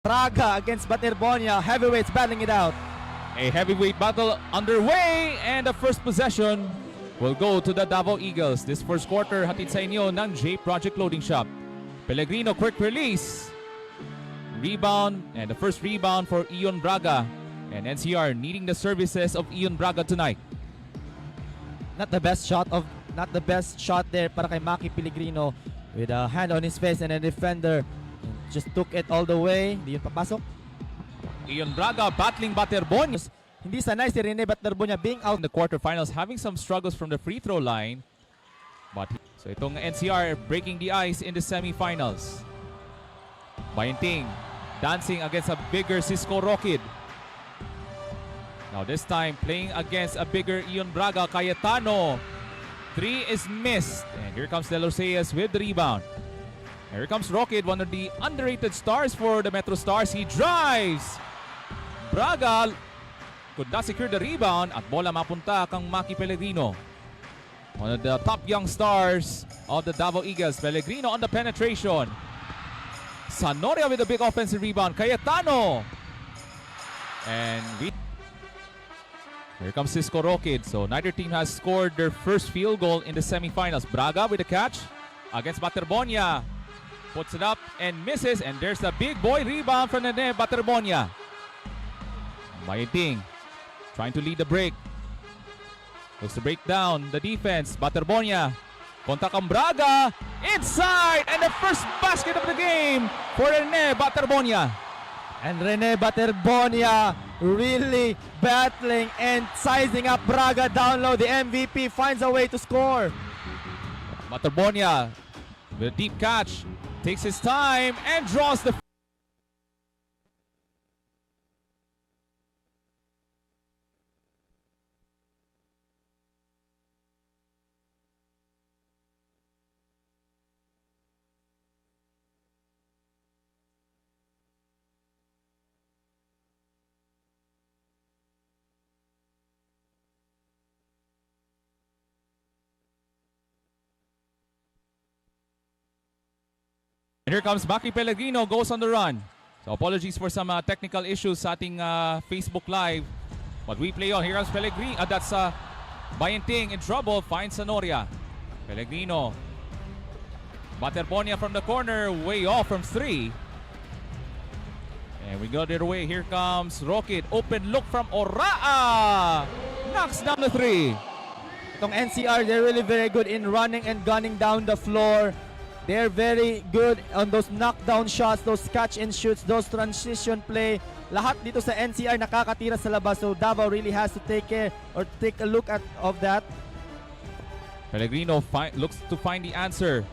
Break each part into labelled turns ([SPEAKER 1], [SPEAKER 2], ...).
[SPEAKER 1] Braga against Baterbonia. Heavyweights battling it out.
[SPEAKER 2] A heavyweight battle underway, and the first possession will go to the Davao Eagles. This first quarter, hatid sa inyo ng J Project Loading Shop. Pellegrino, quick release. Rebound, and the first rebound for Ion Braga. And NCR needing the services of Ion Braga tonight.
[SPEAKER 1] Not the best shot there para kay Maki Pellegrino with a hand on his face, and a defender just took it all the way. Hindi yun papasok.
[SPEAKER 2] Ion Braga battling Baterbonia.
[SPEAKER 1] Hindi sanay si Rene Baterbonia being out
[SPEAKER 2] In the quarterfinals, having some struggles from the free throw line. So itong NCR breaking the ice in the semifinals. Bayenting dancing against a bigger Cisco Rockid. Now this time playing against a bigger Ion Braga. Cayetano. 3 is missed. And here comes De Los Reyes with the rebound. Here comes Rockid, one of the underrated stars for the Metro Stars. He drives. Braga could not secure the rebound at bola mapunta kang Maki Pellegrino. One of the top young stars of the Davao Eagles. Pellegrino on the penetration. Sanoria with a big offensive rebound. Cayetano. And here comes Cisco Rockid. So neither team has scored their first field goal in the semifinals. Braga with the catch against Baterbonia. Puts it up and misses, and there's the big boy rebound from the Baterbonia. Bayenting trying to lead the break. Looks to break down the defense. Baterbonia kontra kang Braga. Inside, and the first basket of the game for Rene Baterbonia.
[SPEAKER 1] And Rene Baterbonia really battling and sizing up Braga down low. The MVP finds a way to score.
[SPEAKER 2] Baterbonia with a deep catch. Takes his time and draws the... And here comes Maki Pellegrino, goes on the run. So apologies for some technical issues sa ating Facebook Live. But we play on. Here comes Pellegrino. That's Bayenting in trouble. Finds Sanoria. Pellegrino. Baterbonia from the corner. Way off from 3. And we go the other way. Here comes Rockid. Open look from Oraa. Knocks down the 3.
[SPEAKER 1] Itong NCR, they're really very good in running and gunning down the floor. They're very good on those knockdown shots, those catch and shoots, those transition play. Lahat dito sa NCR nakakatira sa labas. So Davao really has to take care or take a look at of that.
[SPEAKER 2] Pellegrino looks to find the answer.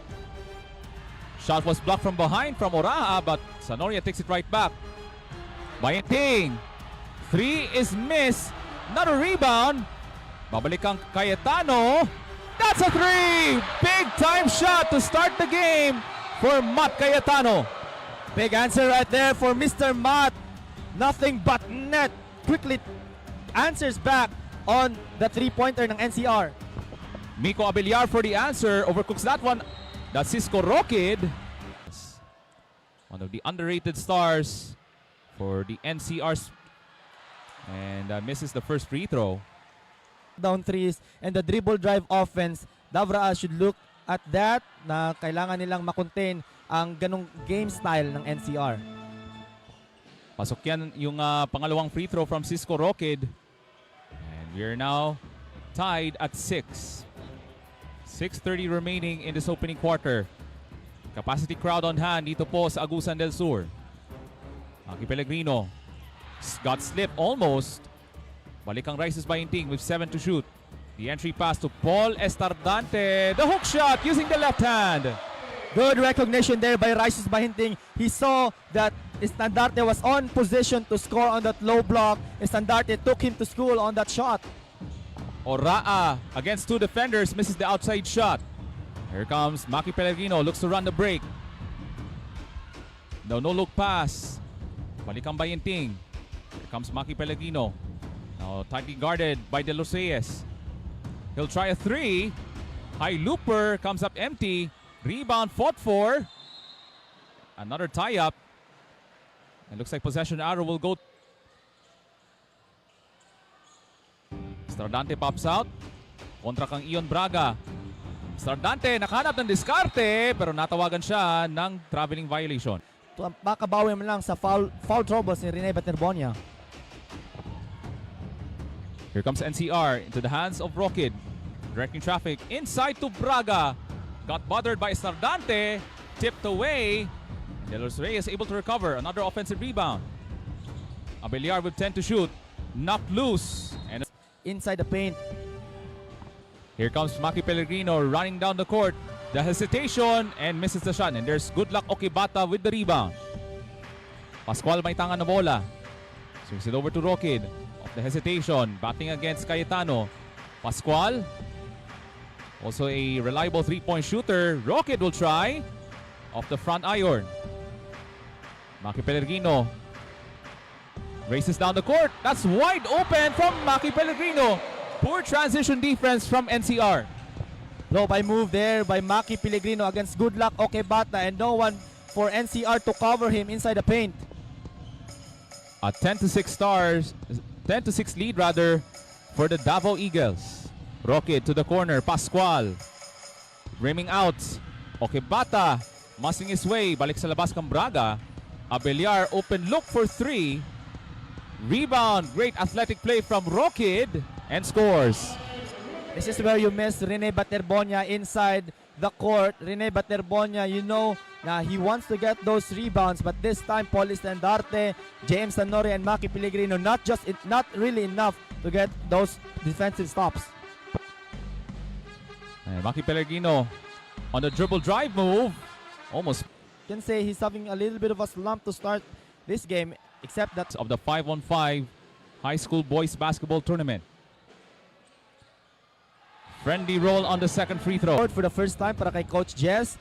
[SPEAKER 2] Shot was blocked from behind from Oraa, but Sanoria takes it right back. Bayenting. 3 is missed. Not a rebound. Babalik ang Cayetano. That's a 3! Big time shot to start the game for Matt Cayetano.
[SPEAKER 1] Big answer right there for Mr. Matt. Nothing but net. Quickly answers back on the 3-pointer ng NCR.
[SPEAKER 2] Miko Abellar for the answer. Overcooks that one. That's Cisco Rockid. One of the underrated stars for the NCRs. And misses the first free throw.
[SPEAKER 1] Down threes and the dribble drive offense. Davraa should look at that, na kailangan nilang makontain ang ganong game style ng NCR.
[SPEAKER 2] Pasok yan yung pangalawang free throw from Cisco Rockid. And we are now tied at 6. 6:30 remaining in this opening quarter. Capacity crowd on hand dito po sa Agusan del Sur. Maki Pellegrino got slipped almost. Balik ang Rices Bayenting with 7 to shoot. The entry pass to Paul Estardante. The hook shot using the left hand.
[SPEAKER 1] Good recognition there by Rices Bayenting. He saw that Estandarte was on position to score on that low block. Estandarte took him to school on that shot.
[SPEAKER 2] Oraa against 2 defenders, misses the outside shot. Here comes Maki Pellegrino, looks to run the break. No look pass. Balik ang Bayenting. Here comes Maki Pellegrino. Now tightly guarded by De Los Reyes. He'll try a 3. High looper comes up empty. Rebound fought for. Another tie-up. It looks like possession arrow will go. Stardante pops out. Kontra kang Ion Braga. Stardante nakahanap ng diskarte pero natawagan siya ng traveling violation.
[SPEAKER 1] Makabawi mo lang sa foul troubles ni Rene Baterbonia.
[SPEAKER 2] Here comes NCR into the hands of Rockid. Directing traffic inside to Braga. Got bothered by Stardante. Tipped away. De Los Reyes able to recover. Another offensive rebound. Abeliar with 10 to shoot. Knocked loose. And
[SPEAKER 1] Inside the paint.
[SPEAKER 2] here comes Maki Pellegrino running down the court. The hesitation and misses the shot. And there's good luck Okibata with the rebound. Pascual may tangan na bola. Swings it over to Rockid. Of the hesitation. Batting against Cayetano. Pascual. Also a reliable three-point shooter. Rockid will try. Off the front iron. Maki Pellegrino. Races down the court. That's wide open from Maki Pellegrino. Poor transition defense from NCR.
[SPEAKER 1] Low by move there by Maki Pellegrino against good luck Okebata and no one for NCR to cover him inside the paint.
[SPEAKER 2] A 10-6 lead rather for the Davao Eagles. Rockid to the corner. Pascual. Rimming out. Okebata. Muscling his way. Balik sa labas kang Braga. Abeliar open look for three. Rebound. Great athletic play from Rockid. And scores.
[SPEAKER 1] This is where you miss Rene Baterbonia inside the court. Rene Baterbonia, you know na he wants to get those rebounds, but this time Paul Estandarte, James Tanori, and Maki Pellegrino not really enough to get those defensive stops.
[SPEAKER 2] And Maki Pellegrino on the dribble drive move. Almost
[SPEAKER 1] Can say he's having a little bit of a slump to start this game, except that
[SPEAKER 2] of the 5-on-5 high school boys basketball tournament. Friendly roll on the second free throw.
[SPEAKER 1] for the first time para kay Coach Jess.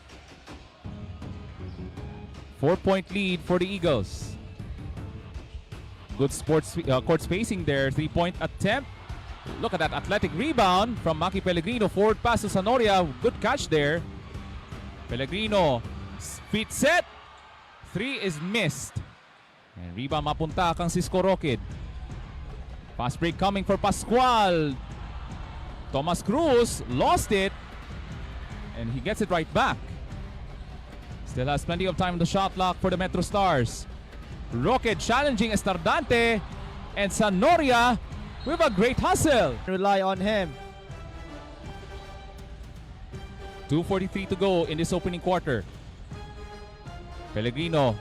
[SPEAKER 2] 4-point lead for the Eagles. Good court spacing there. 3-point attempt. Look at that athletic rebound from Maki Pellegrino. Forward pass to Sanoria. Good catch there. Pellegrino. Feet set. 3 is missed. And rebound mapunta kang Cisco Rockid. Fast break coming for Pascual. Thomas Cruz lost it. And he gets it right back. Still has plenty of time on the shot clock for the Metro Stars. Rockid challenging Estardante. And Sanoria with a great hustle.
[SPEAKER 1] Rely on him.
[SPEAKER 2] 2:43 to go in this opening quarter. Pellegrino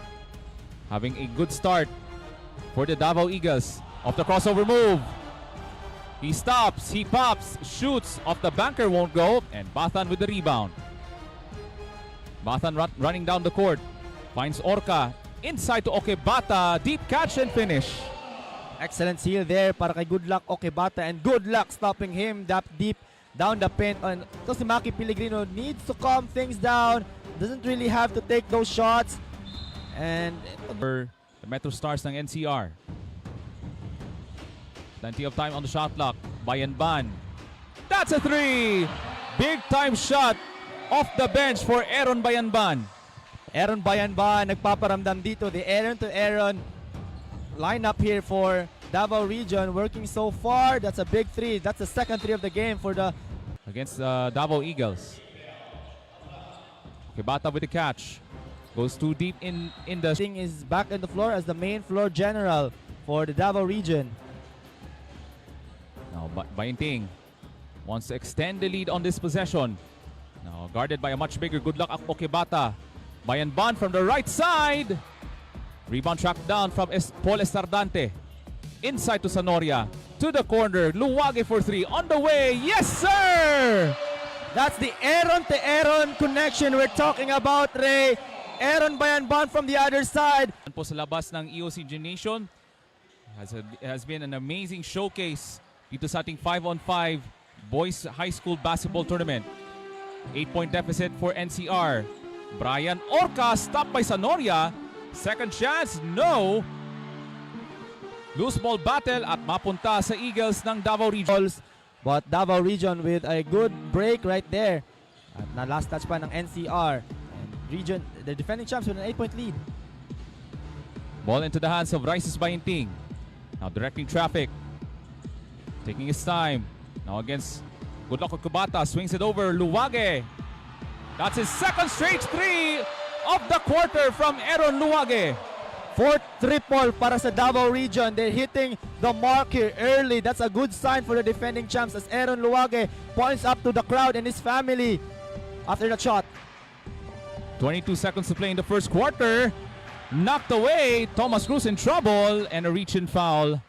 [SPEAKER 2] having a good start for the Davao Eagles. Off the crossover move. He stops, he pops, shoots. Off the banker, won't go. And Bathan with the rebound. Bathan running down the court. Finds Orca. Inside to Okebata. Deep catch and finish.
[SPEAKER 1] Excellent seal there para kay good luck Okebata, and good luck stopping him that deep down the paint. And so si Maki Pellegrino needs to calm things down. Doesn't really have to take those shots. And
[SPEAKER 2] For the Metro Stars ng NCR. Plenty of time on the shot clock. Bayanban. That's a 3! Big time shot off the bench for Aaron Bayanban.
[SPEAKER 1] Aaron Bayanban nagpaparamdam dito. The Aaron to Aaron lineup here for Davao region working so far. That's a big 3. That's the second 3 of the game for the
[SPEAKER 2] Against Davao Eagles. Kibata with the catch. Goes too deep in the...
[SPEAKER 1] thing is back on the floor as the main floor general for the Davao region.
[SPEAKER 2] Now Bayanting wants to extend the lead on this possession. Now guarded by a much bigger good luck Okebata. Bayanban from the right side. Rebound tracked down from Paul Estardante. Inside to Sanoria. To the corner. Luwage for 3. On the way. Yes, sir!
[SPEAKER 1] That's the Aaron to Aaron connection we're talking about, Ray. Aaron Bayanban from the other side.
[SPEAKER 2] Po sa labas ng EOC Nation has been an amazing showcase dito sa ating 5-on-5 boys high school basketball tournament. 8-point deficit for NCR. Brian Orca stopped by Sanoria. Second chance, no. Loose ball battle at mapunta sa Eagles ng Davao Region.
[SPEAKER 1] But Davao region with a good break right there. At na last touch pa ng NCR. And region, the defending champs with an 8-point lead.
[SPEAKER 2] Ball into the hands of Rices Bainting. Now directing traffic. Taking his time. Now against good luck with Kubata. Swings it over. Luwage. That's his second straight three of the quarter from Aaron Luwage.
[SPEAKER 1] Fourth triple para sa Davao region. They're hitting the mark here early. That's a good sign for the defending champs as Aaron Luwage points up to the crowd and his family after the shot.
[SPEAKER 2] 22 seconds to play in the first quarter. Knocked away. Thomas Cruz in trouble and a reach-in foul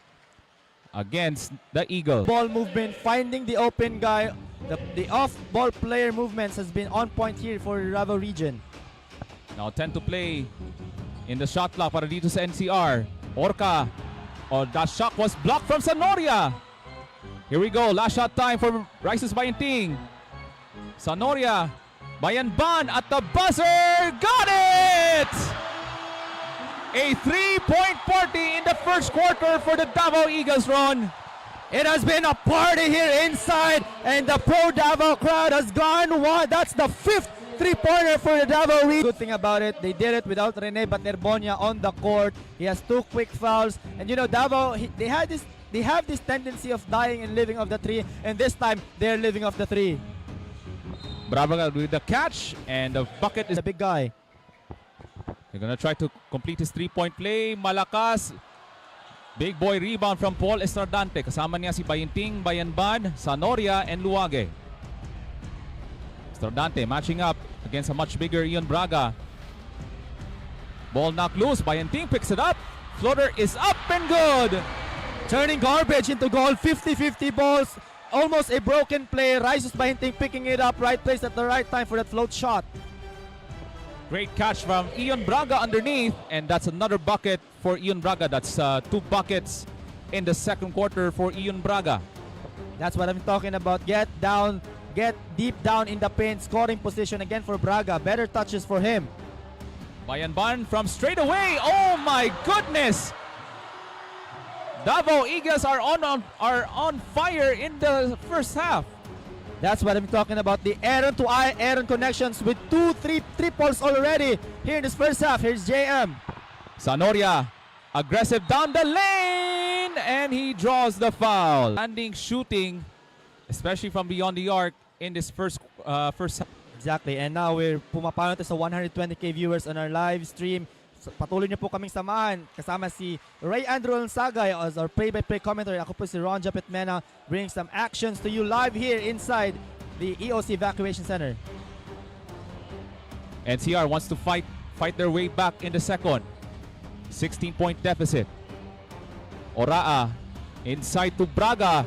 [SPEAKER 2] against the Eagle.
[SPEAKER 1] Ball movement, finding the open guy. The off-ball player movements has been on point here for the Davao region.
[SPEAKER 2] Now 10 to play in the shot clock para dito sa NCR. Orca. Oh, that shot was blocked from Sanoria. Here we go. Last shot time for Rices Bayanting. Sanoria. Bayanban at the buzzer. Got it! A 3-point party in the first quarter for the Davao Eagles, Ron.
[SPEAKER 1] It has been a party here inside, and the pro Davao crowd has gone wild. That's the fifth three-pointer for the Davao region. Good thing about it, they did it without Rene Baterbonia on the court. He has 2 quick fouls, and you know Davao, they have this tendency of dying and living off the three, and this time they're living off the three.
[SPEAKER 2] Bravaga with the catch, and the bucket is
[SPEAKER 1] The big guy.
[SPEAKER 2] They're gonna try to complete his 3-point play. Malakas. Big boy rebound from Paul Estradante. Kasama niya si Bayanting, Bayanban, Sanoria, and Luwage. Estradante matching up against a much bigger Ian Braga. Ball knocked loose. Bayanting picks it up. Floater is up and good.
[SPEAKER 1] Turning garbage into goal, 50-50 balls. Almost a broken play. Rises Bahinting picking it up, right place at the right time for that float shot.
[SPEAKER 2] Great catch from Ian Braga underneath, and that's another bucket for Ian Braga. That's 2 buckets in the second quarter for Ian Braga.
[SPEAKER 1] That's what I'm talking about. Get down, get deep down in the paint, scoring position again for Braga. Better touches for him.
[SPEAKER 2] Bayanban from straight away. Oh my goodness! Davao Eagles are on fire in the first half.
[SPEAKER 1] That's what I'm talking about. The Aaron to Aaron connections with 2 triples already here in this first half. Here's JM.
[SPEAKER 2] Sanoria, aggressive down the lane, and he draws the foul. Landing shooting, especially from beyond the arc in this first half.
[SPEAKER 1] Exactly. And now we're pumapano sa 120k viewers on our live stream. So, patuloy niyo po kaming samahan. Kasama si Ray Andrew Sagay as our play-by-play commentator. Ako po si Ron Japet Mena, bringing some actions to you live here inside the EOC Evacuation Center.
[SPEAKER 2] NCR wants to fight their way back in the second. 16-point deficit. Oraa inside to Braga.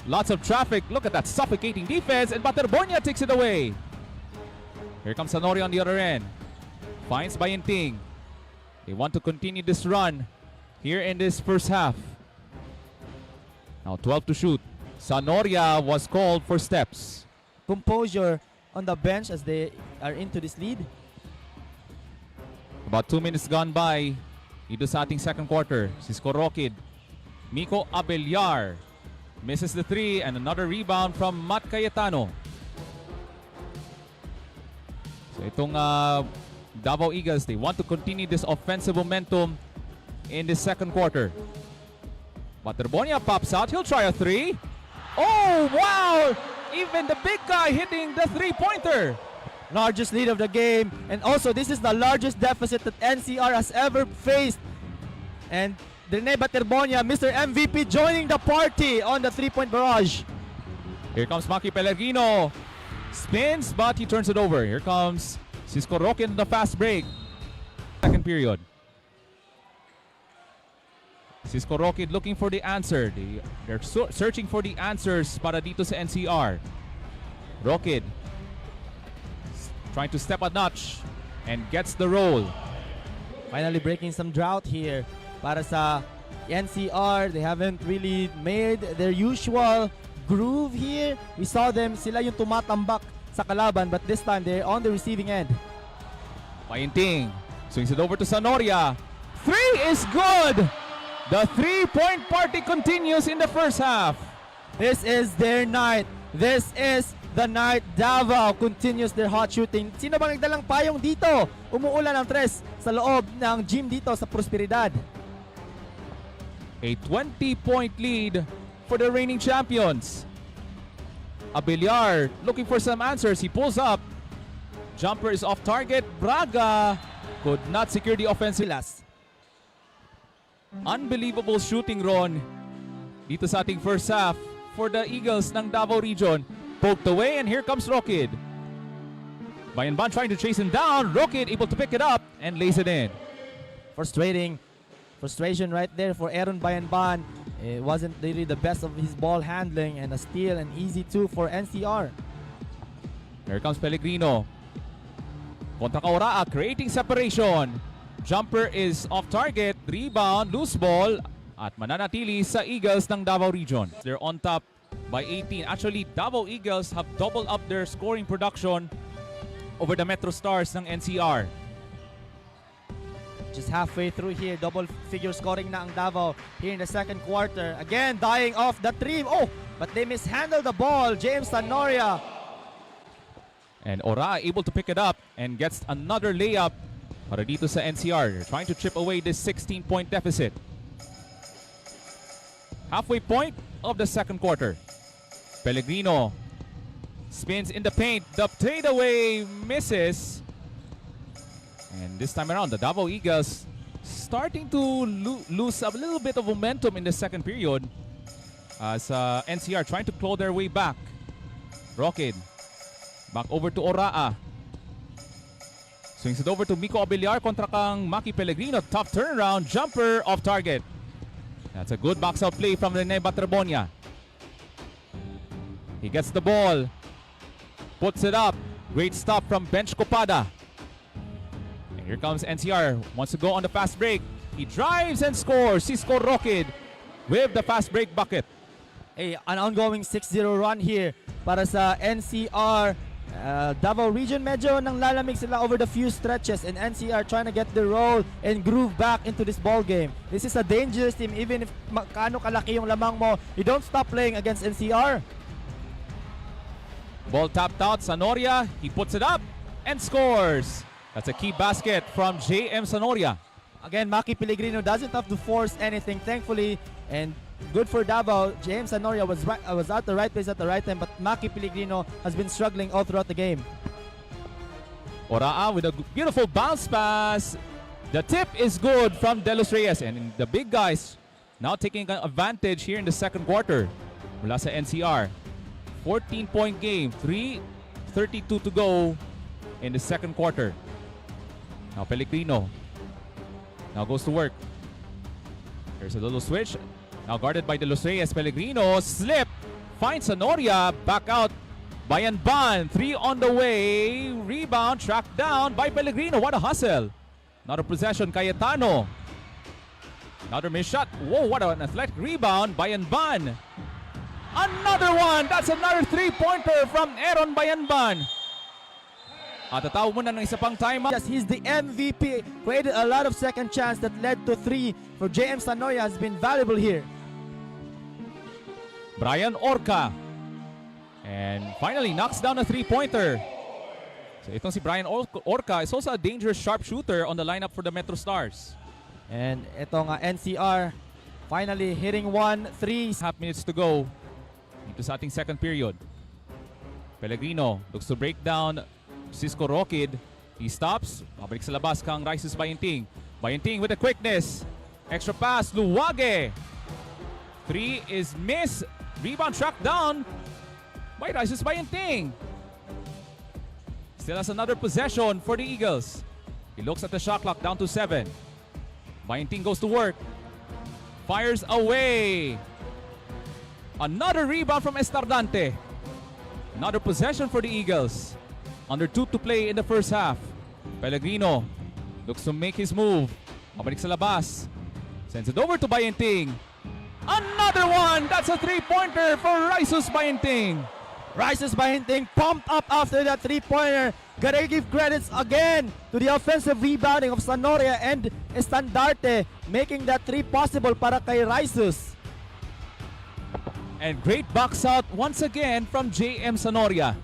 [SPEAKER 2] Lots of traffic. Look at that suffocating defense, and Baterbonia takes it away. Here comes Sanoria on the other end. Finds Bayanting. They want to continue this run here in this first half. Now 12 to shoot. Sanoria was called for steps.
[SPEAKER 1] Composure on the bench as they are into this lead.
[SPEAKER 2] About 2 minutes gone by dito sa ating second quarter. Cisco Rockid. Miko Abelyar misses the 3, and another rebound from Matt Cayetano. So itong Davao Eagles, they want to continue this offensive momentum in the second quarter. Baterbonia pops out. He'll try a 3. Oh, wow! Even the big guy hitting the 3-pointer.
[SPEAKER 1] Largest lead of the game. And also, this is the largest deficit that NCR has ever faced. And Rene Baterbonia, Mr. MVP, joining the party on the 3-point barrage.
[SPEAKER 2] Here comes Maki Pellegrino. Spins, but he turns it over. Here comes Cisco Roque in the fast break. Second period. Cisco Roque looking for the answer. They're searching for the answers para dito sa NCR. Roque trying to step a notch and gets the roll.
[SPEAKER 1] Finally breaking some drought here para sa NCR. They haven't really made their usual groove here. We saw them, sila yung tumatambak sa kalaban, but this time they're on the receiving end.
[SPEAKER 2] Bayanting swings it over to Sanoria. 3 is good. The 3-point party continues in the first half.
[SPEAKER 1] This is their night. This is the night. Davao continues their hot shooting. Sino bang nagdalang payong dito? Umuulan ang tres sa loob ng gym dito sa Prosperidad.
[SPEAKER 2] A 20-point lead for the reigning champions. Abiliar looking for some answers. He pulls up. Jumper is off target. Braga could not secure the offensive. Unbelievable shooting, Ron, dito sa ating first half for the Eagles ng Davao region. Poked away, and here comes Rockid. Bayanban trying to chase him down. Rockid able to pick it up and lays it in.
[SPEAKER 1] Frustration right there for Aaron Bayanban. It wasn't really the best of his ball handling, and a steal, and easy two for NCR.
[SPEAKER 2] Here comes Pellegrino. Kontra Kauraa, creating separation. Jumper is off target, rebound, loose ball, at mananatili sa Eagles ng Davao region. They're on top by 18. Actually, Davao Eagles have doubled up their scoring production over the Metro Stars ng NCR.
[SPEAKER 1] Just halfway through here, double figure scoring na ang Davao here in the second quarter. Again, dying off the three. Oh, but they mishandled the ball. James Tanoria.
[SPEAKER 2] And Ora able to pick it up and gets another layup para dito sa NCR. They're trying to chip away this 16-point deficit. Halfway point of the second quarter. Pellegrino spins in the paint. The fadeaway misses. And this time around, the Davao Eagles starting to lose a little bit of momentum in the second period as NCR trying to claw their way back. Rockid back over to Oraa. Swings it over to Miko Abiliar kontra kang Maki Pellegrino. Tough turnaround. Jumper off target. That's a good box out play from Rene Batrabonia. He gets the ball. Puts it up. Great stop from Bench Copada. And here comes NCR. Wants to go on the fast break. He drives and scores. Cisco Rockid with the fast break bucket.
[SPEAKER 1] An ongoing 6-0 run here para sa NCR. Davao region medyo nang lalamig sila over the few stretches, and NCR trying to get the roll and groove back into this ball game. This is a dangerous team. Even if kano kalaki yung lamang mo, you don't stop playing against NCR.
[SPEAKER 2] Ball tapped out. Sanoria, he puts it up and scores. That's a key basket from JM Sanoria.
[SPEAKER 1] Again, Maki Pellegrino doesn't have to force anything, thankfully, and good for Davao. James Sanoria was at the right place at the right time, but Maki Pellegrino has been struggling all throughout the game.
[SPEAKER 2] Oraa with a beautiful bounce pass. The tip is good from De Los Reyes, and the big guys now taking advantage here in the second quarter. Mula sa NCR. 14-point game, 3:32 to go in the second quarter. Now Pellegrino now goes to work. There's a little switch. Now guarded by De Los Reyes. Pellegrino slip. Finds Sanoria. Back out. Bayanban. 3 on the way. Rebound. Tracked down by Pellegrino. What a hustle. Another possession. Cayetano. Another missed shot. Whoa, what an athletic rebound. Bayanban. Another one. That's another 3-pointer from Aaron Bayanban. At tataw muna ng isa pang timeout.
[SPEAKER 1] Yes, he's the MVP. Created a lot of second chance that led to 3 for JM Sanoria. Has been valuable here.
[SPEAKER 2] Brian Orca. And finally knocks down a 3-pointer. So itong si Brian Orca is also a dangerous sharpshooter on the lineup for the Metro Stars.
[SPEAKER 1] And itong NCR finally hitting 1 3.
[SPEAKER 2] Half minutes to go dito sa ating second period. Pellegrino looks to break down Cisco Rockid. He stops. Mabalik sa labas kang Rises Bayenting. Bayenting with the quickness. Extra pass. Luwage. 3 is missed. Rebound tracked down by Rises Bayenting. Still has another possession for the Eagles. He looks at the shot clock down to 7. Bayenting goes to work. Fires away. Another rebound from Estardante. Another possession for the Eagles. Under 2 to play in the first half. Pellegrino looks to make his move. Mabalik sa labas. Sends it over to Bayenting. Another one! That's a 3-pointer for Risus Bayenting.
[SPEAKER 1] Rises Bayenting pumped up after that 3-pointer. Gotta give credits again to the offensive rebounding of Sanoria and Estandarte, making that 3 possible para kay Risus.
[SPEAKER 2] And great box out once again from JM Sanoria.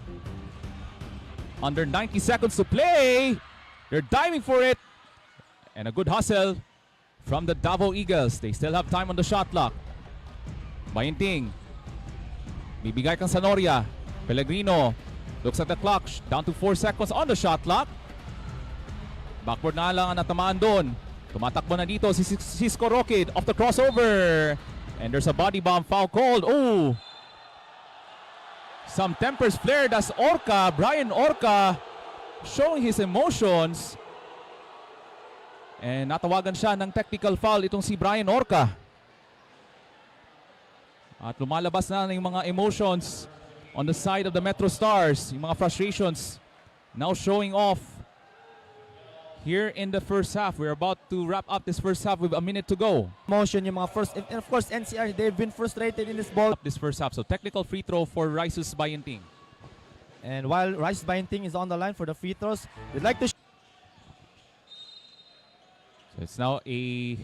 [SPEAKER 2] Under 90 seconds to play. They're diving for it. And a good hustle from the Davao Eagles. They still have time on the shot clock. Bayenting. Bibigay kang Sanoria. Pellegrino looks at the clock. Down to 4 seconds on the shot clock. Backward na lang ang natamaan doon. Tumatakbo na dito si Cisco Rockid off the crossover. And there's a body bomb foul called. Oh! Some tempers flared as Orca, Brian Orca, showing his emotions. And natawagan siya ng technical foul itong si Brian Orca. At lumalabas na yung mga emotions on the side of the Metro Stars. Yung mga frustrations now showing off here in the first half. We're about to wrap up this first half with a minute to go.
[SPEAKER 1] Motion yung mga first, and of course NCR, they've been frustrated in this ball.
[SPEAKER 2] This first half, so technical free throw for Rice's Bayenting.
[SPEAKER 1] And while Rice Bayenting is on the line for the free throws, we'd like to
[SPEAKER 2] So it's now a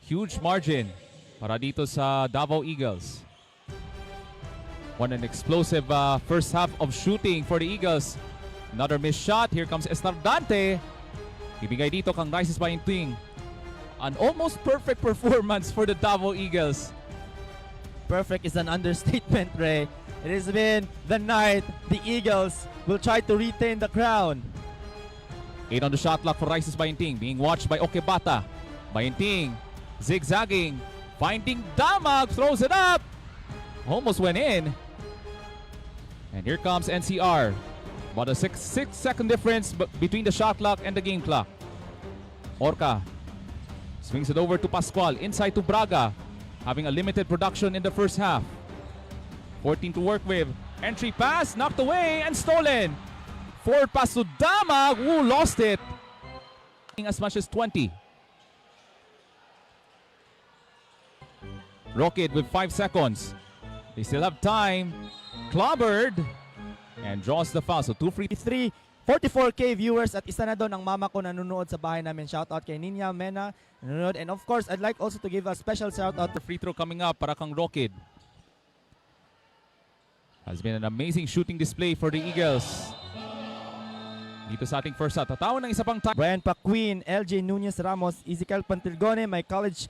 [SPEAKER 2] huge margin para dito sa Davao Eagles. What an explosive first half of shooting for the Eagles. Another missed shot. Here comes Estardante. Ibigay dito kang Rice's Bayenting. An almost perfect performance for the Davao Eagles.
[SPEAKER 1] perfect is an understatement, Ray. It has been the night the Eagles will try to retain the crown.
[SPEAKER 2] 8 on the shot clock for Rice's Bayenting, being watched by Okebata. Bayenting zigzagging, finding Damag, throws it up. Almost went in. And here comes NCR. About a 6-second difference between the shot clock and the game clock. Orca swings it over to Pascual, inside to Braga, having a limited production in the first half. 14 to work with. Entry pass, knocked away and stolen. Forward pass to Damag, who lost it. As much as 20. Rocket with 5 seconds. They still have time. Clobbered and draws the foul. So 2 free.
[SPEAKER 1] 44K viewers at isa na doon ang mama ko nanonood sa bahay namin. Shout out kay Ninya Mena nanonood. And of course, I'd like also to give a special shout out to
[SPEAKER 2] The free throw coming up para kang Rocket. Has been an amazing shooting display for the Eagles. Dito sa ating first shot. Tatawan ng isa pang time.
[SPEAKER 1] Brian Paquin, LJ Nunez Ramos, Ezekiel Pantilgone, my college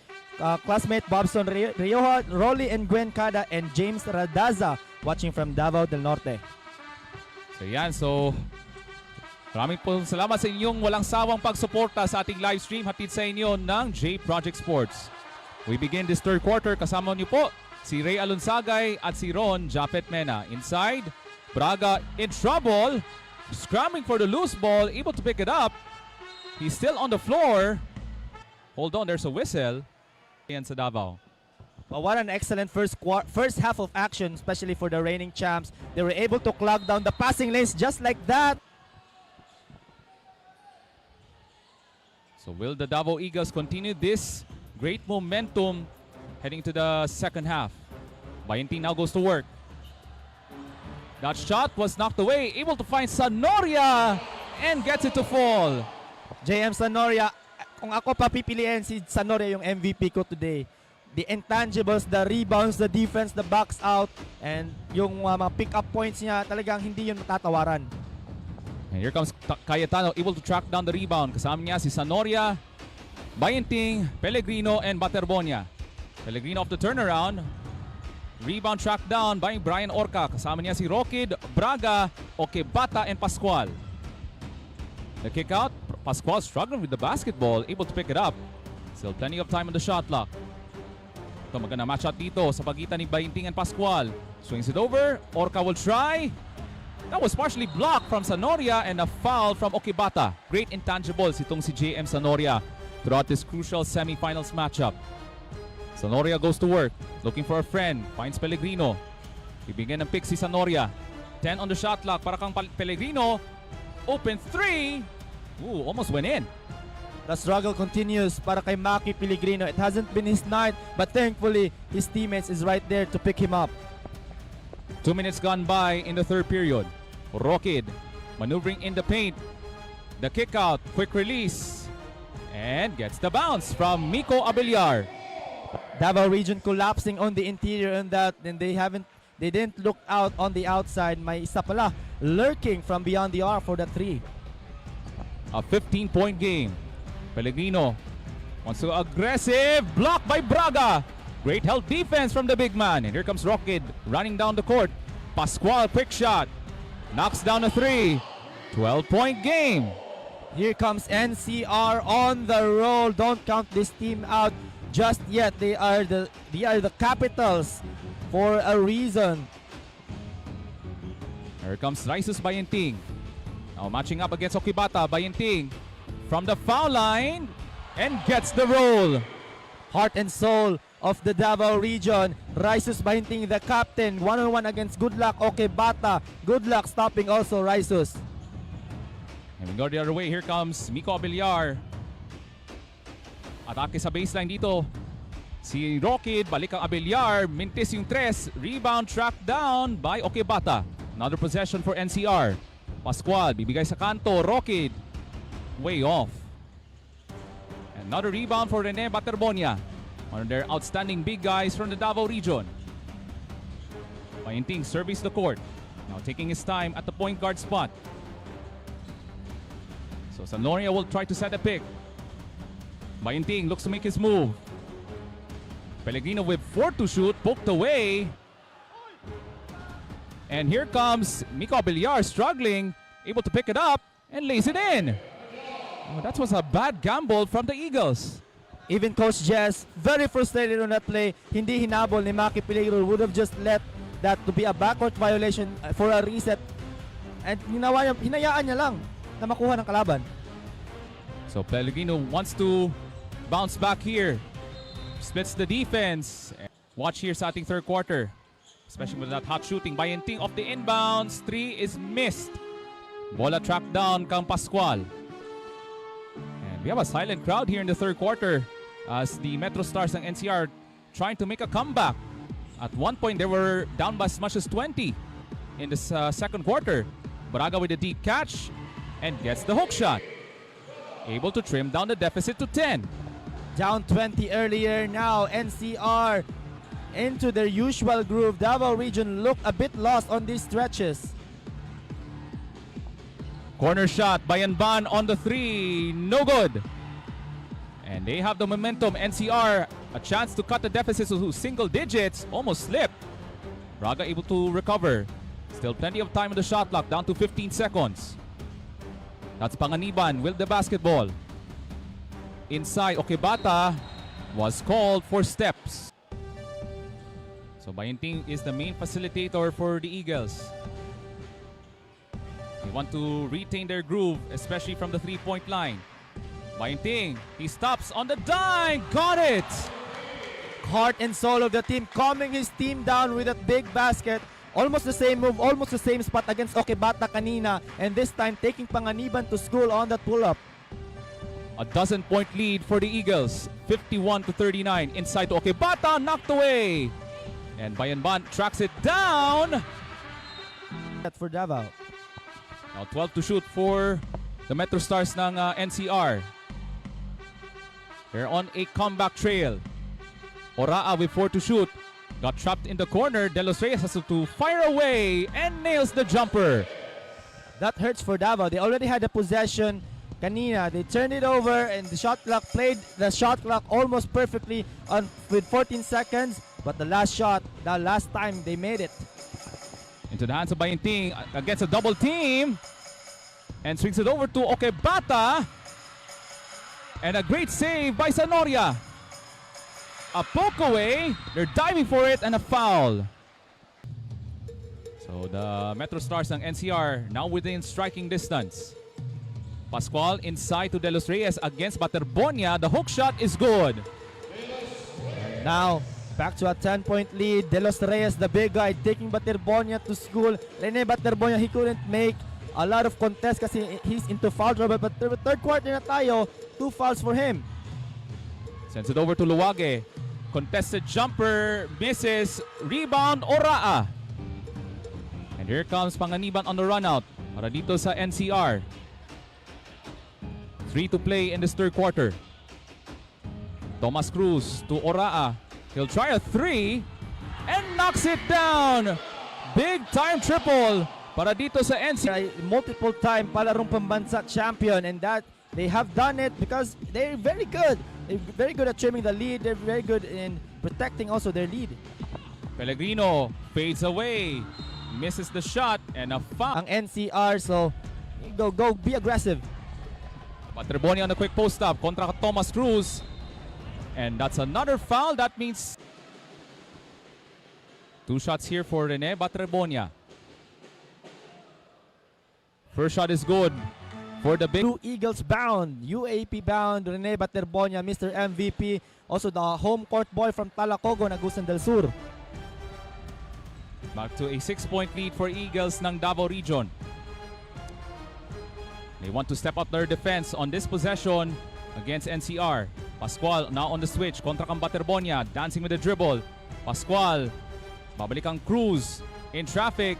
[SPEAKER 1] classmate Bobson Rioja, Rolly and Gwen Cada, and James Radaza watching from Davao del Norte.
[SPEAKER 2] So yan, so maraming po salamat sa inyong walang sawang pagsuporta sa ating live stream hatid sa inyo ng J Project Sports. We begin this third quarter. Kasama niyo po si Ray Alonsagay at si Ron Japet Mena. Inside, Braga in trouble. Scrambling for the loose ball, able to pick it up. He's still on the floor. Hold on, there's a whistle. Yan sa Davao.
[SPEAKER 1] Well, what an excellent first half of action, especially for the reigning champs. They were able to clog down the passing lanes just like that.
[SPEAKER 2] So will the Davao Eagles continue this great momentum heading to the second half? Bayenting now goes to work. That shot was knocked away, able to find Sanoria and gets it to fall.
[SPEAKER 1] JM Sanoria, kung ako papipiliin si Sanoria yung MVP ko today. The intangibles, the rebounds, the defense, the box out, and yung mga pick-up points niya, talagang hindi yun matatawaran.
[SPEAKER 2] And here comes Cayetano, able to track down the rebound. Kasama niya si Sanoria, Bayenting, Pellegrino, and Baterbonia. Pellegrino off the turnaround. Rebound tracked down by Brian Orca. Kasama niya si Rockid, Braga, Okebata, and Pascual. The kick out. Pascual struggling with the basketball, able to pick it up. Still plenty of time on the shot clock. Ito maganda match shot dito sa pagitan ni Bayenting and Pascual. Swings it over. Orca will try. That was partially blocked from Sanoria and a foul from Okebata. Great intangibles itong si JM Sanoria throughout this crucial semifinals matchup. Sanoria goes to work, looking for a friend, finds Pellegrino. Ibigay ng pick si Sanoria. 10 on the shot clock para kang Pellegrino. Open 3. Ooh, almost went in.
[SPEAKER 1] The struggle continues para kay Maki Pellegrino. It hasn't been his night, but thankfully, his teammates is right there to pick him up.
[SPEAKER 2] 2 minutes gone by in the third period. Rockid maneuvering in the paint. The kick out, quick release. And gets the bounce from Miko Abellar.
[SPEAKER 1] Davao region collapsing on the interior and that, and they didn't look out on the outside. May isa pala lurking from beyond the arc for the 3.
[SPEAKER 2] A 15-point game. Pellegrino wants to aggressive. Blocked by Braga. Great help defense from the big man. And here comes Rockid running down the court. Pascual, quick shot. Knocks down a 3. 12-point game.
[SPEAKER 1] Here comes NCR on the roll. Don't count this team out just yet. They are the capitals for a reason.
[SPEAKER 2] Here comes Raisus Bayenting. Now matching up against Okibata. Bayenting from the foul line and gets the roll.
[SPEAKER 1] Heart and soul of the Davao region. Raisus Bahinting, the captain, one-on-one against Goodluck Okibata. Goodluck stopping also Raisus.
[SPEAKER 2] And we go the other way. Here comes Miko Abiliar. Atake sa baseline dito. Si Rockid, balik ang Abiliar. Mintis yung 3. Rebound tracked down by Okibata. Another possession for NCR. Pascual, bibigay sa kanto. Rockid, way off. Another rebound for Rene Baterbonia. One of their outstanding big guys from the Davao region. Bayenting surveys the court. Now taking his time at the point guard spot. So Sanoria will try to set a pick. Bayenting looks to make his move. Pellegrino with 4 to shoot, poked away. And here comes Miko Abiliar struggling, able to pick it up and lays it in. Oh, that was a bad gamble from the Eagles.
[SPEAKER 1] Even Coach Jess, very frustrated on that play. Hindi hinabol ni Maki Pellegrino. Would have just let that to be a backcourt violation for a reset. And hinayaan niya lang na makuha ng kalaban.
[SPEAKER 2] So Pellegrino wants to bounce back here. Splits the defense. Watch here sa ating third quarter. Especially with that hot shooting. Bayenting off the inbounds. 3 is missed. Bola tracked down kang Pascual. And we have a silent crowd here in the third quarter as the Metro Stars ng NCR trying to make a comeback. At one point, they were down by as much as 20 in this second quarter. Braga with a deep catch and gets the hook shot. Able to trim down the deficit to 10.
[SPEAKER 1] Down 20 earlier, now NCR into their usual groove. Davao region look a bit lost on these stretches.
[SPEAKER 2] Corner shot by Yanban on the 3. No good. And they have the momentum. NCR, a chance to cut the deficit to single digits. Almost slipped. Braga able to recover. Still plenty of time on the shot clock. Down to 15 seconds. That's Panganiban with the basketball. Inside, Okibata was called for steps. So Bayenting is the main facilitator for the Eagles. They want to retain their groove, especially from the three-point line. Bayenting, he stops on the dime. Got it!
[SPEAKER 1] Heart and soul of the team, calming his team down with that big basket. Almost the same move, almost the same spot against Okibata kanina. And this time, taking Panganiban to school on that pull-up.
[SPEAKER 2] A dozen-point lead for the Eagles. 51-39. Inside to Okibata, knocked away. And Bayanban tracks it down.
[SPEAKER 1] That's for Davao.
[SPEAKER 2] Now 12 to shoot for the Metro Stars ng NCR. They're on a comeback trail. Oraa with 4 to shoot. Got trapped in the corner. De Los Reyes has to fire away and nails the jumper.
[SPEAKER 1] That hurts for Davao. They already had the possession kanina. They turned it over and the shot clock played the shot clock almost perfectly on with 14 seconds. But the last shot, the last time they made it.
[SPEAKER 2] Into the hands of Bayenting against a double team. And swings it over to Okibata. And a great save by Sanoria. A poke away. They're diving for it and a foul. So the Metro Stars ng NCR now within striking distance. Pascual inside to De Los Reyes against Baterbonia. The hook shot is good.
[SPEAKER 1] And now, back to a 10-point lead. De Los Reyes, the big guy, taking Baterbonia to school. Rene Baterbonia, he couldn't make a lot of contests kasi he's into foul trouble. But third quarter na tayo, 2 fouls for him.
[SPEAKER 2] Sends it over to Luwage. Contested jumper, misses. Rebound, Oraa. And here comes Panganiban on the run out para dito sa NCR. 3 to play in this third quarter. Thomas Cruz to Oraa. He'll try a three and knocks it down. Big time triple para dito sa NC.
[SPEAKER 1] Multiple time Palarong Pambansa champion, and that they have done it because they're very good. They're very good at trimming the lead. They're very good in protecting also their lead.
[SPEAKER 2] Pellegrino fades away, misses the shot, and a foul.
[SPEAKER 1] Ang NCR, so go be aggressive.
[SPEAKER 2] Baterboni on a quick post up kontra Thomas Cruz. And that's another foul. That means 2 shots here for Rene Baterbonia. First shot is good for the big.
[SPEAKER 1] Blue Eagles bound, UAP bound, Rene Baterbonia, Mr. MVP. Also the home court boy from Talacogo, Nagusan del Sur.
[SPEAKER 2] Back to a 6-point lead for Eagles ng Davao region. They want to step up their defense on this possession against NCR. Pascual now on the switch kontra kang Baterbonia, dancing with the dribble. Pascual, babalik ang Cruz in traffic,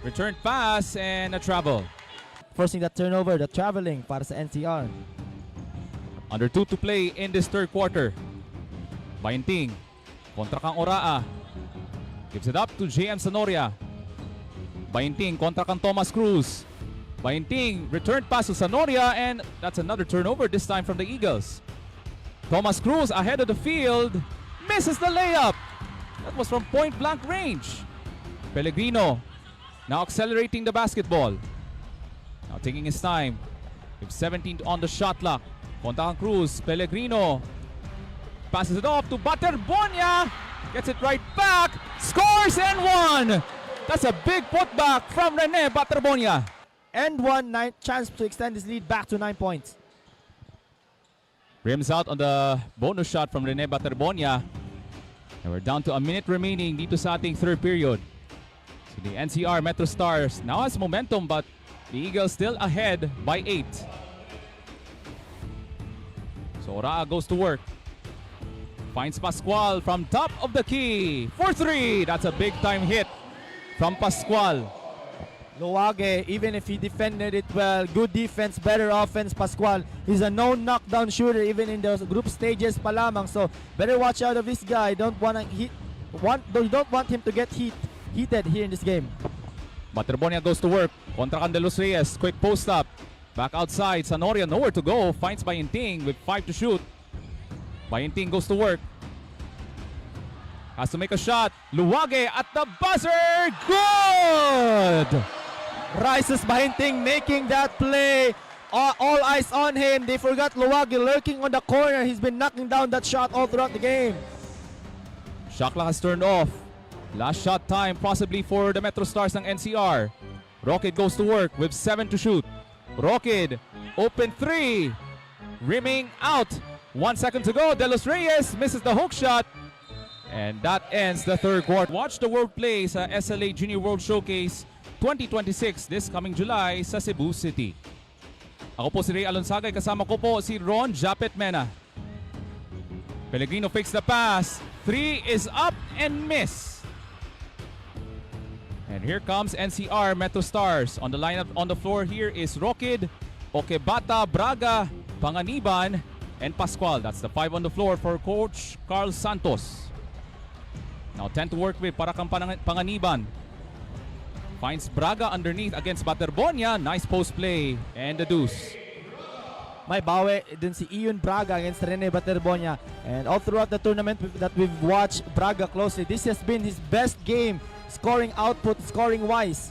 [SPEAKER 2] return pass and a travel.
[SPEAKER 1] Forcing that turnover, the traveling para sa NCR.
[SPEAKER 2] Under 2 to play in this third quarter. Bainting kontra kang Oraa, gives it up to JM Sanoria. Bainting kontra kang Thomas Cruz. Bainting, return pass to Sanoria, and that's another turnover, this time from the Eagles. Thomas Cruz ahead of the field, misses the layup. That was from point blank range. Pellegrino now accelerating the basketball. Now taking his time. With 17 on the shot clock. Kontra kang Cruz, Pellegrino passes it off to Baterbonia. Gets it right back, scores and one. That's a big putback from Rene Baterbonia.
[SPEAKER 1] And one chance to extend his lead back to 9 points.
[SPEAKER 2] Rims out on the bonus shot from Rene Baterbonia. And we're down to a minute remaining dito sa ating third period. So the NCR Metro Stars now has momentum, but the Eagles still ahead by 8. So Oraa goes to work. Finds Pascual from top of the key for 3. That's a big time hit from Pascual.
[SPEAKER 1] Loage, even if he defended it well, good defense, better offense, Pascual. He's a known knockdown shooter even in the group stages pa lamang. So better watch out of this guy. Don't want him to get heated here in this game.
[SPEAKER 2] Baterbonia goes to work. Kontra kan De Los Reyes. Quick post up. Back outside. Sanoria nowhere to go. Finds Bainting with 5 to shoot. Bainting goes to work. Has to make a shot. Luwage at the buzzer. Good!
[SPEAKER 1] Rises Bahinting making that play. All eyes on him. They forgot Luwage lurking on the corner. He's been knocking down that shot all throughout the game.
[SPEAKER 2] Shot clock has turned off. Last shot time possibly for the Metro Stars ng NCR. Rocket goes to work with 7 to shoot. Rocket, open 3. Rimming out. 1 second to go. De Los Reyes misses the hook shot. And that ends the third quarter. Watch the World Play sa SLA Junior World Showcase 2026 this coming July sa Cebu City. Ako po si Ray Alonsagay, kasama ko po si Ron Japet Mena. Pellegrino fakes the pass. 3 is up and miss. And here comes NCR Metro Stars. On the lineup on the floor here is Rockid, Okebata, Braga, Panganiban, and Pascual. That's the 5 on the floor for Coach Carl Santos. Now 10 to work with para kang Panganiban. Finds Braga underneath against Baterbonia. Nice post play and the deuce.
[SPEAKER 1] May bawi dun si Ion Braga against Rene Baterbonia. And all throughout the tournament that we've watched Braga closely, this has been his best game, scoring output, scoring wise.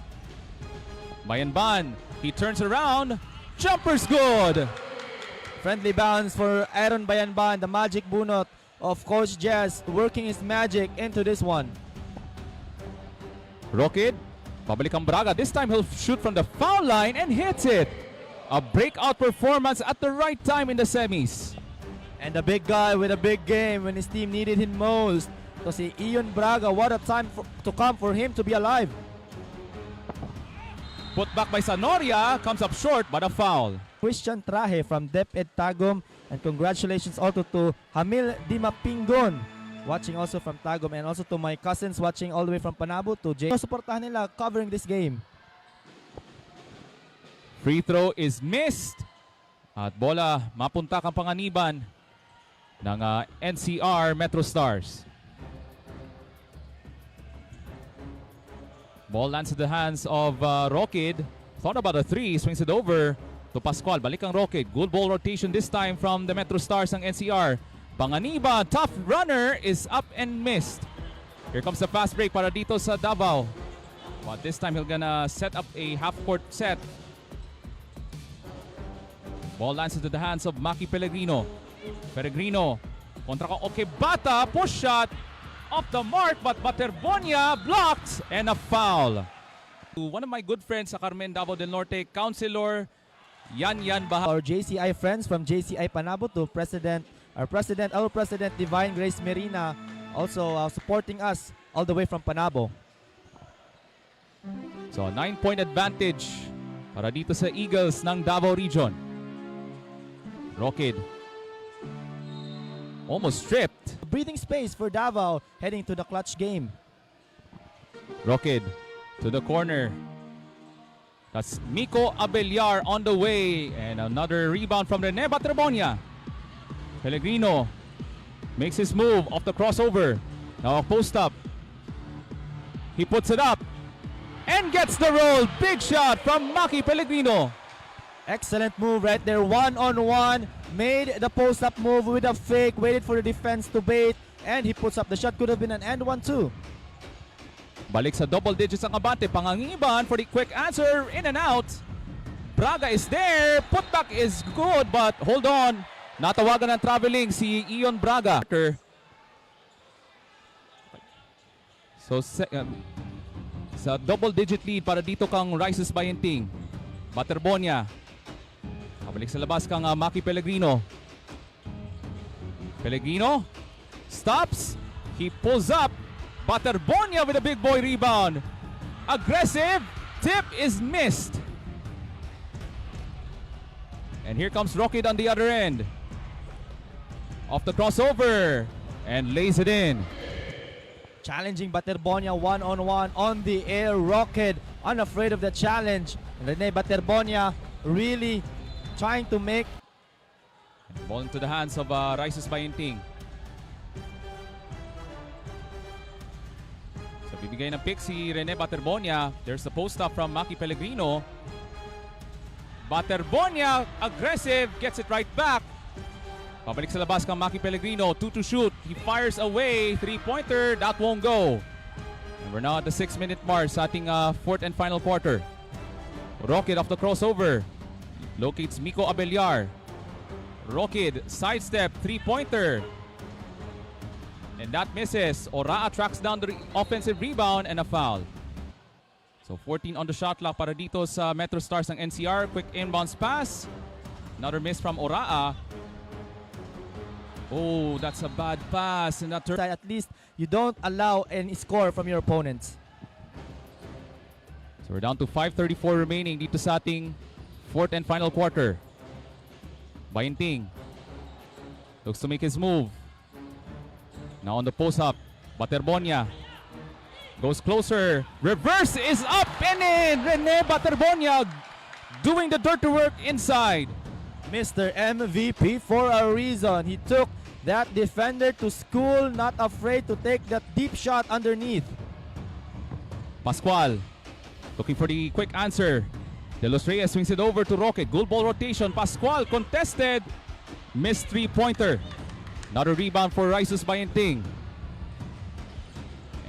[SPEAKER 2] Bayanban, he turns around. Jumper's good.
[SPEAKER 1] Friendly bounce for Aaron Bayanban, the magic bunot of Coach Jazz, working his magic into this one.
[SPEAKER 2] Rocket, pabalik ang Braga. This time he'll shoot from the foul line and hits it. A breakout performance at the right time in the semis.
[SPEAKER 1] And the big guy with a big game when his team needed him most. So si Ion Braga, what a time to come for him to be alive.
[SPEAKER 2] Put back by Sanoria, comes up short but a foul.
[SPEAKER 1] Christian Trahe from DepEd Tagum, and congratulations also to Hamil Dimapingon watching also from Tagum, and also to my cousins watching all the way from Panabo, to Jay. Suportahan nila covering this game.
[SPEAKER 2] Free throw is missed. At bola mapunta kang Panganiban ng NCR Metro Stars. Ball lands to the hands of Rockid. Thought about a three, swings it over to Pascual. Balik ang Rockid. Good ball rotation this time from the Metro Stars ng NCR. Panganiba, tough runner is up and missed. Here comes the fast break para dito sa Davao. But this time he'll gonna set up a half-court set. Ball lands into the hands of Maki Pellegrino. Pellegrino kontra ka Okebata, push shot off the mark, but Baterbonia blocks and a foul. One of my good friends sa Carmen, Davao del Norte, Councilor Yan Baha.
[SPEAKER 1] Our JCI friends from JCI Panabo to our President Divine Grace Merina, also supporting us all the way from Panabo.
[SPEAKER 2] So 9-point advantage para dito sa Eagles ng Davao Region. Rockid almost stripped.
[SPEAKER 1] Breathing space for Davao heading to the clutch game.
[SPEAKER 2] Rockid to the corner. That's Miko Abellar on the way. And another rebound from Rene Baterbonia. Pellegrino makes his move off the crossover. Now a post up. He puts it up and gets the roll. Big shot from Maki Pellegrino.
[SPEAKER 1] Excellent move right there. One-on-one. Made the post-up move with a fake. Waited for the defense to bait. And he puts up the shot. Could have been an and one too.
[SPEAKER 2] Balik sa double digits ang Abante. Pangangiban for the quick answer. In and out. Braga is there. Putback is good, but hold on. Natawagan ng traveling si Ion Braga. So sa double digit lead para dito kang Rises Bayenting. Baterbonia. Kabalik sa labas kang Maki Pellegrino. Pellegrino stops. He pulls up. Baterbonia with a big boy rebound. Aggressive. Tip is missed. And here comes Rockid on the other end. Off the crossover. And lays it in.
[SPEAKER 1] Challenging Baterbonia one-on-one on the air. Rockid unafraid of the challenge. And Rene Baterbonia really trying to make.
[SPEAKER 2] Ball into the hands of Rises Bayenting. So bibigay ng pick si Rene Baterbonia. There's the post up from Maki Pellegrino. Baterbonia aggressive, gets it right back. Pabalik sa labas kang Maki Pellegrino. 2 to shoot. He fires away. 3-pointer. That won't go. And we're now at the 6-minute mark sa ating fourth and final quarter. Rockid off the crossover. Locates Miko Abellar. Rockid sidestep. 3-pointer. And that misses. Oraa tracks down the offensive rebound and a foul. So 14 on the shot clock para dito sa Metro Stars ng NCR. Quick inbounds pass. Another miss from Oraa. Oh, that's a bad pass. And that
[SPEAKER 1] At least you don't allow any score from your opponents.
[SPEAKER 2] So we're down to 5:34 remaining dito sa ating fourth and final quarter. Bayenting looks to make his move. Now on the post-up, Baterbonia goes closer. Reverse is up and in. Rene Baterbonia doing the dirty work inside.
[SPEAKER 1] Mr. MVP for a reason. He took that defender to school, not afraid to take that deep shot underneath.
[SPEAKER 2] Pascual looking for the quick answer. De Los Reyes swings it over to Rockid. Good ball rotation. Pascual contested. Missed 3-pointer. Another rebound for Rises Bayenting.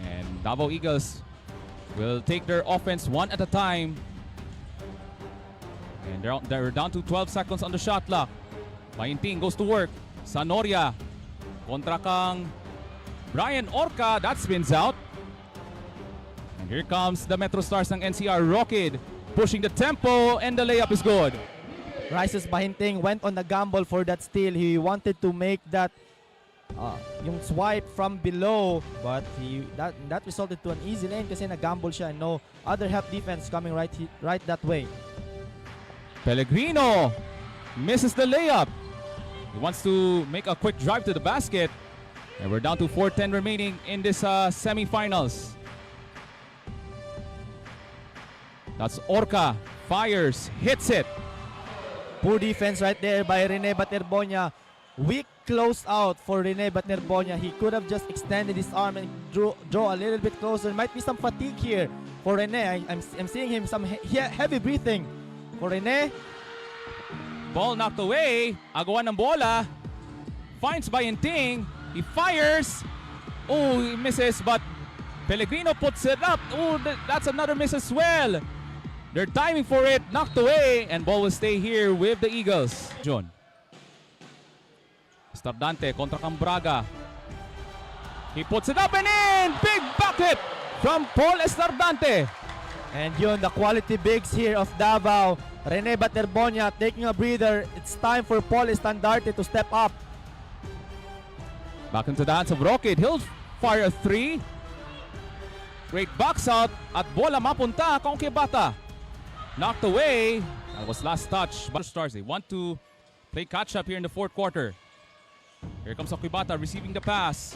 [SPEAKER 2] And Davao Eagles will take their offense one at a time. And they're down to 12 seconds on the shot clock. Bayenting goes to work. Sanoria kontra kang Brian Orca. That spins out. And here comes the Metro Stars ng NCR. Rockid pushing the tempo and the layup is good.
[SPEAKER 1] Rises Bayenting went on the gamble for that steal. He wanted to make that yung swipe from below, but that resulted to an easy lane kasi nag-gamble siya and no other help defense coming right that way.
[SPEAKER 2] Pellegrino misses the layup. He wants to make a quick drive to the basket. And we're down to 4:10 remaining in this semifinals. That's Orca. Fires. Hits it.
[SPEAKER 1] Poor defense right there by Rene Baterbonia. Weak close out for Rene Baterbonia. He could have just extended his arm and draw a little bit closer. Might be some fatigue here for Rene. I'm seeing him some heavy breathing for Rene.
[SPEAKER 2] Ball knocked away. Agawan ng bola. Finds Bayenting. He fires. Oh, he misses, but Pellegrino puts it up. Oh, that's another miss as well. They're diving for it. Knocked away. And ball will stay here with the Eagles. John. Estardante contra Cambraga. He puts it up and in. Big bucket from Paul Estardante.
[SPEAKER 1] And yun, the quality bigs here of Davao. Rene Baterbonia taking a breather. It's time for Paul Estandarte to step up.
[SPEAKER 2] Back into the hands of Rocket. He'll fire a three. Great box out at bola mapunta kung Bata. Knocked away. That was last touch. But Stars, they want to play catch up here in the fourth quarter. Here comes Okibata receiving the pass.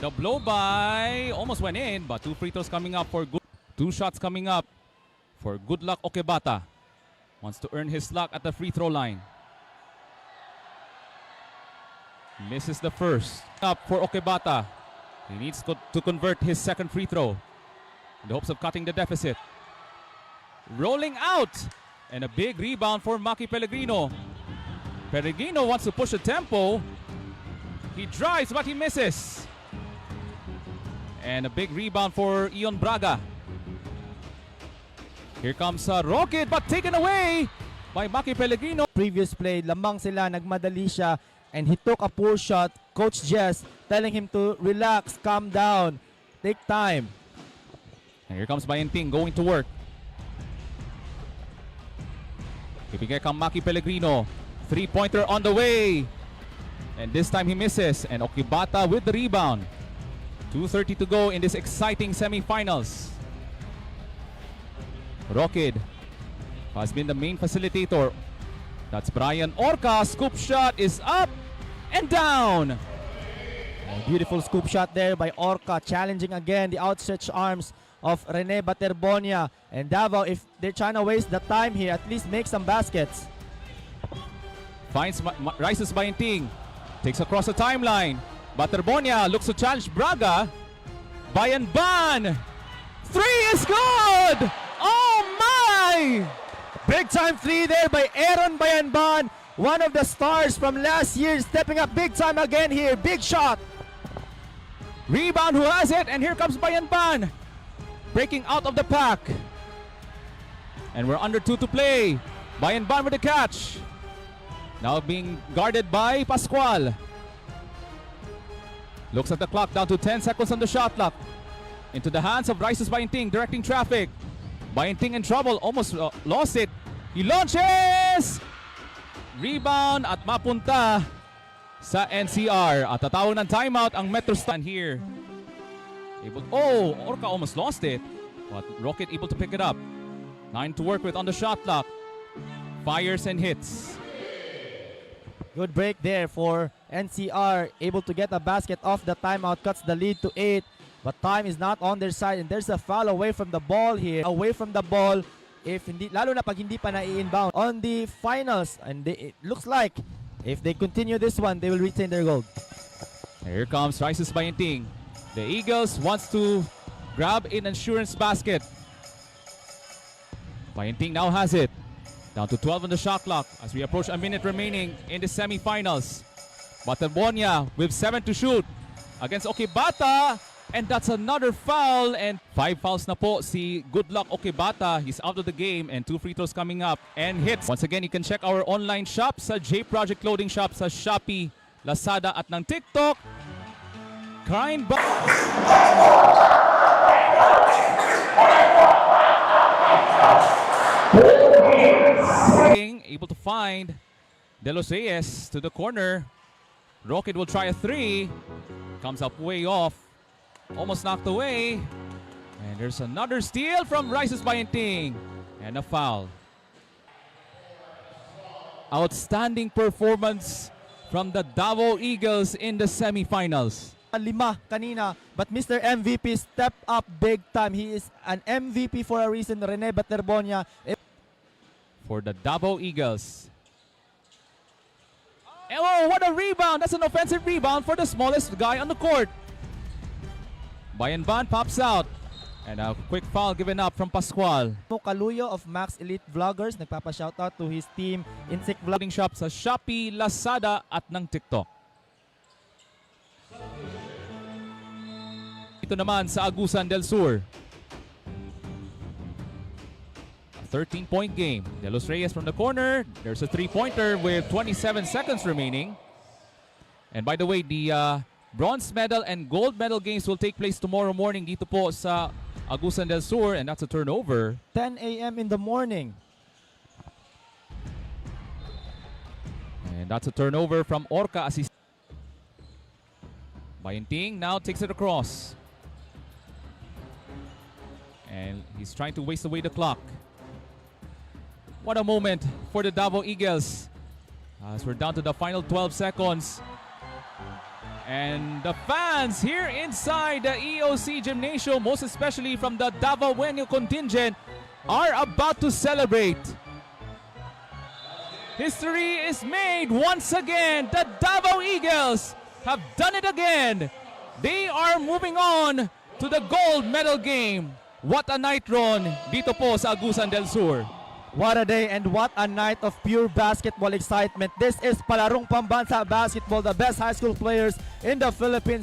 [SPEAKER 2] The blow by almost went in, but two free throws coming up for good. Two shots coming up for good luck Okibata. Wants to earn his luck at the free throw line. Misses the first. Up for Okibata. He needs to convert his second free throw in the hopes of cutting the deficit. Rolling out. And a big rebound for Maki Pellegrino. Pellegrino wants to push the tempo. He drives, but he misses. And a big rebound for Ion Braga. Here comes Rocket, but taken away by Maki Pellegrino.
[SPEAKER 1] Previous play, lamang sila, nagmadali siya, and he took a poor shot. Coach Jess telling him to relax, calm down, take time.
[SPEAKER 2] And here comes Bayenting going to work. Ibigay kang Maki Pellegrino. Three-pointer on the way. And this time he misses. And Okibata with the rebound. 2:30 to go in this exciting semifinals. Rocket has been the main facilitator. That's Brian Orca. Scoop shot is up and down.
[SPEAKER 1] A beautiful scoop shot there by Orca, challenging again the outstretched arms of Rene Baterbonia. And Davao, if they're trying to waste the time here, at least make some baskets.
[SPEAKER 2] Finds rises Bayenting. Takes across the timeline. Baterbonia looks to challenge Braga. Bayan. Three is good! Oh my!
[SPEAKER 1] Big time three there by Aaron Bayanban. One of the stars from last year, stepping up big time again here. Big shot.
[SPEAKER 2] Rebound, who has it? And here comes Bayanban. Breaking out of the pack. And we're under 2 to play. Bayanban with the catch. Now being guarded by Pascual. Looks at the clock, down to 10 seconds on the shot clock. Into the hands of Rices Bayenting, directing traffic. Bayenting in trouble, almost lost it. He launches! Rebound at mapunta sa NCR. At tatawag ng timeout ang Metro Stan here. Orca almost lost it. But Rocket able to pick it up. 9 to work with on the shot clock. Fires and hits.
[SPEAKER 1] Good break there for NCR. Able to get a basket off the timeout. Cuts the lead to 8. But time is not on their side. And there's a foul away from the ball here. Away from the ball. If hindi, lalo na pag hindi pa na-inbound. On the finals. And it looks like if they continue this one, they will retain their gold.
[SPEAKER 2] Here comes Rices Bayenting. The Eagles wants to grab an insurance basket. Bayenting now has it. Down to 12 on the shot clock as we approach a minute remaining in the semifinals. Baterbonia with 7 to shoot against Okibata. And that's another foul. And 5 fouls na po si Goodluck Okibata. He's out of the game and 2 free throws coming up and hits. Once again, you can check our online shop sa J Project Clothing Shop sa Shopee, Lazada at ng TikTok. Crying able to find De Los Reyes to the corner. Rocket will try a 3. Comes up way off. Almost knocked away. And there's another steal from Rices Bayenting. And a foul. Outstanding performance from the Davao Eagles in the semifinals.
[SPEAKER 1] 5 kanina, but Mr. MVP stepped up big time. He is an MVP for a reason, Rene Baterbonia.
[SPEAKER 2] For the Davao Eagles. Oh, what a rebound! That's an offensive rebound for the smallest guy on the court. Bayanban pops out. And a quick foul given up from Pascual.
[SPEAKER 1] Kaluyo of Max Elite Vloggers, nagpapa-shoutout to his team Insect Vlog.
[SPEAKER 2] Vlogging shop sa Shopee, Lazada at ng TikTok. Ito naman sa Agusan del Sur. A 13-point game. De Los Reyes from the corner. There's a three-pointer with 27 seconds remaining. And by the way, the bronze medal and gold medal games will take place tomorrow morning dito po sa Agusan del Sur, and that's a turnover.
[SPEAKER 1] 10 a.m. in the morning.
[SPEAKER 2] And that's a turnover from Orca Assist. Bayenting now takes it across. And he's trying to waste away the clock. What a moment for the Davao Eagles. As we're down to the final 12 seconds. And the fans here inside the EOC Gymnasium, most especially from the Davao Wenyo contingent, are about to celebrate. History is made once again. The Davao Eagles have done it again. They are moving on to the gold medal game. What a night, Ron, dito po sa Agusan del Sur.
[SPEAKER 1] What a day and what a night of pure basketball excitement. This is Palarong Pambansa Basketball, the best high school players in the Philippines.